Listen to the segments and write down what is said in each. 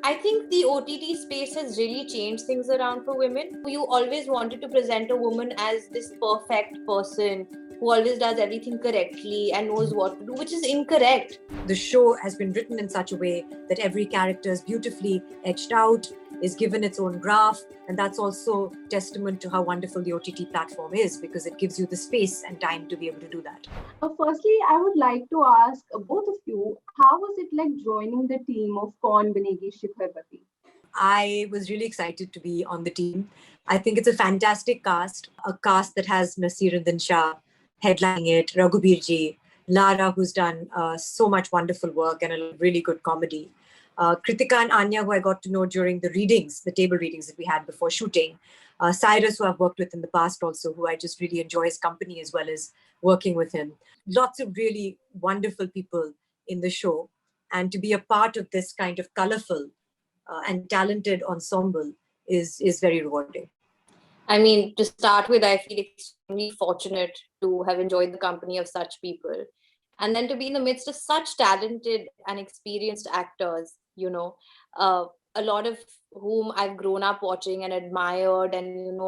I think the OTT space has really changed things around for women. You always wanted to present a woman as this perfect person who always does everything correctly and knows what to do, which is incorrect. The show has been written in such a way that every character is beautifully etched out, is given its own graph, and that's also testament to how wonderful the OTT platform is, because it gives you the space and time to be able to do that. Firstly, I would like to ask both of you, how was it like joining the team of Kaun Banegi Shikharbati? I was really excited to be on the team. I think it's a fantastic cast, a cast that has Nasiruddin Shah headlining it, Raghubir Ji, Lara, who's done so much wonderful work and a really good comedy. Kritika and Anya, who I got to know during the readings, the table readings that we had before shooting. Cyrus, who I've worked with in the past also, who I just really enjoy his company as well as working with him. Lots of really wonderful people in the show. And to be a part of this kind of colorful and talented ensemble is very rewarding. I mean, to start with, I feel extremely fortunate to have enjoyed the company of such people. And then to be in the midst of such talented and experienced actors, a lot of whom I've grown up watching and admired and,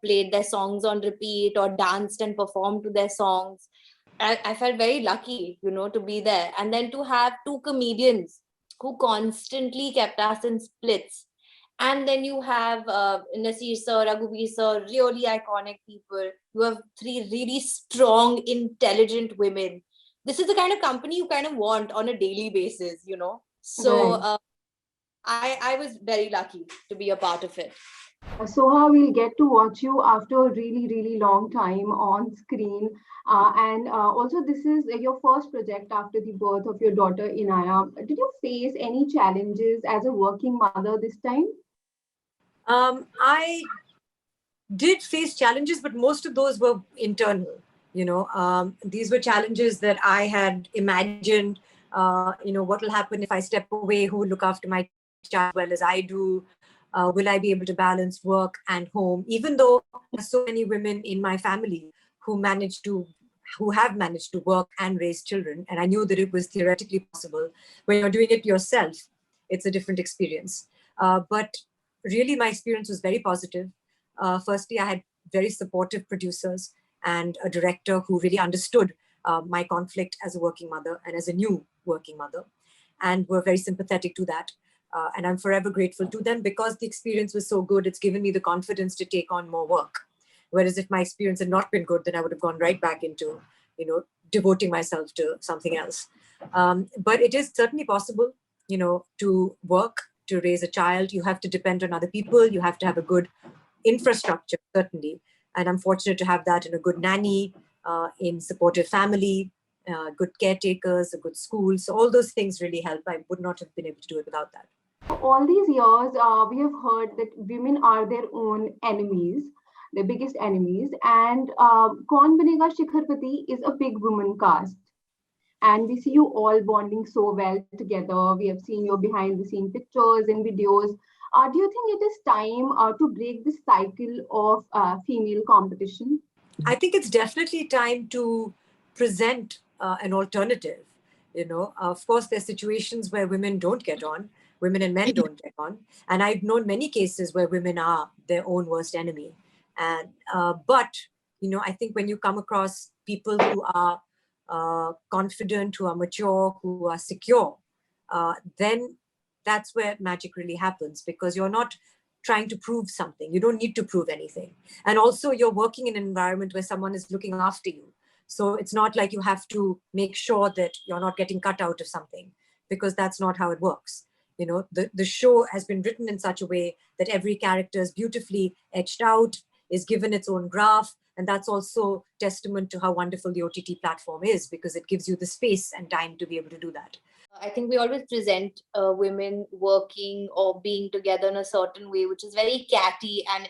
played their songs on repeat or danced and performed to their songs. I felt very lucky, to be there. And then to have two comedians who constantly kept us in splits. And then you have Nasir sir, Raghubir sir, really iconic people. You have three really strong, intelligent women. This is the kind of company you kind of want on a daily basis, So I was very lucky to be a part of it. Soha, we'll get to watch you after a really, really long time on screen. And also, this is your first project after the birth of your daughter, Inaya. Did you face any challenges as a working mother this time? I did face challenges, but most of those were internal. These were challenges that I had imagined. What will happen if I step away? Who will look after my child as well as I do? Will I be able to balance work and home? Even though there's so many women in my family who have managed to work and raise children, and I knew that it was theoretically possible. When you're doing it yourself, it's a different experience. But really, my experience was very positive. Firstly, I had very supportive producers and a director who really understood my conflict as a working mother and as a new working mother, and were very sympathetic to that. And I'm forever grateful to them, because the experience was so good. It's given me the confidence to take on more work. Whereas if my experience had not been good, then I would have gone right back into, devoting myself to something else. But it is certainly possible, to work, to raise a child. You have to depend on other people. You have to have a good infrastructure, certainly. And I'm fortunate to have that in a good nanny, in supportive family, good caretakers, a good school. So all those things really help. I would not have been able to do it without that. All these years, we have heard that women are their own enemies, their biggest enemies. And Kaun Banega Shikharbati is a big woman cast. And we see you all bonding so well together. We have seen your behind the scene pictures and videos. Do you think it is time to break this cycle of female competition? I think it's definitely time to present an alternative. Of course, there's situations where women don't get on, women and men don't get on, and I've known many cases where women are their own worst enemy. And but I think when you come across people who are confident, who are mature, who are secure, then that's where magic really happens, because you're not trying to prove something. You don't need to prove anything. And also, you're working in an environment where someone is looking after you. So it's not like you have to make sure that you're not getting cut out of something, because that's not how it works. The show has been written in such a way that every character is beautifully etched out, is given its own graph. And that's also testament to how wonderful the OTT platform is, because it gives you the space and time to be able to do that. I think we always present women working or being together in a certain way, which is very catty and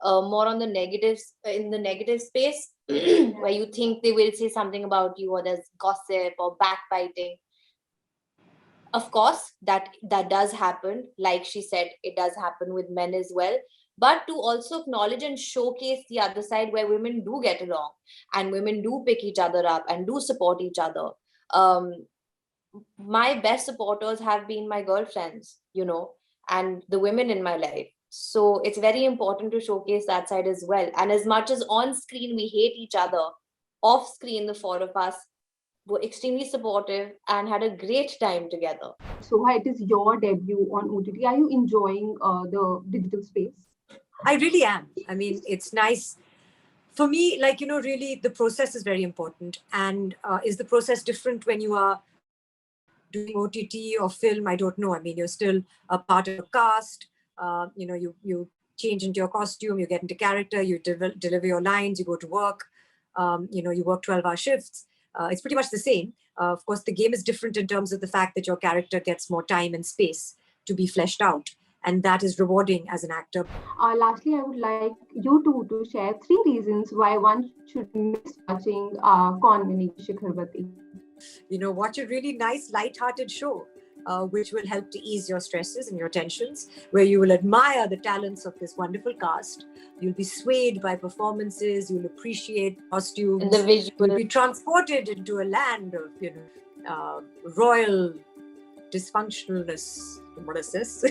more on the negatives in the negative space, where you think they will say something about you, or there's gossip or backbiting. Of course, that does happen. Like she said, it does happen with men as well. But to also acknowledge and showcase the other side, where women do get along and women do pick each other up and do support each other. my best supporters have been my girlfriends, and the women in my life. So it's very important to showcase that side as well. And as much as on screen we hate each other, off screen the four of us were extremely supportive and had a great time together. Soha, it is your debut on OTT. Are you enjoying the digital space? I really am. I mean, it's nice. For me, like, really the process is very important. And is the process different when you are doing OTT or film? I don't know. I mean, you're still a part of a cast. You change into your costume, you get into character, you deliver your lines, you go to work. You work 12-hour shifts. It's pretty much the same. Of course, the game is different in terms of the fact that your character gets more time and space to be fleshed out. And that is rewarding as an actor. Lastly, I would like you two to share 3 reasons why one should miss watching Kaun Banegi Shikharbati. Watch a really nice, light-hearted show, which will help to ease your stresses and your tensions, where you will admire the talents of this wonderful cast. You'll be swayed by performances. You'll appreciate costumes. And the visual. You'll be transported into a land of, royal dysfunctionalness. What is this?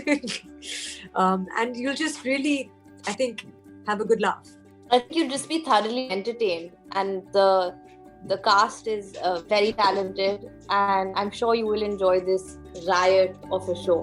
And you'll just really, I think, have a good laugh. I think you'll just be thoroughly entertained, and the cast is very talented, and I'm sure you will enjoy this riot of a show.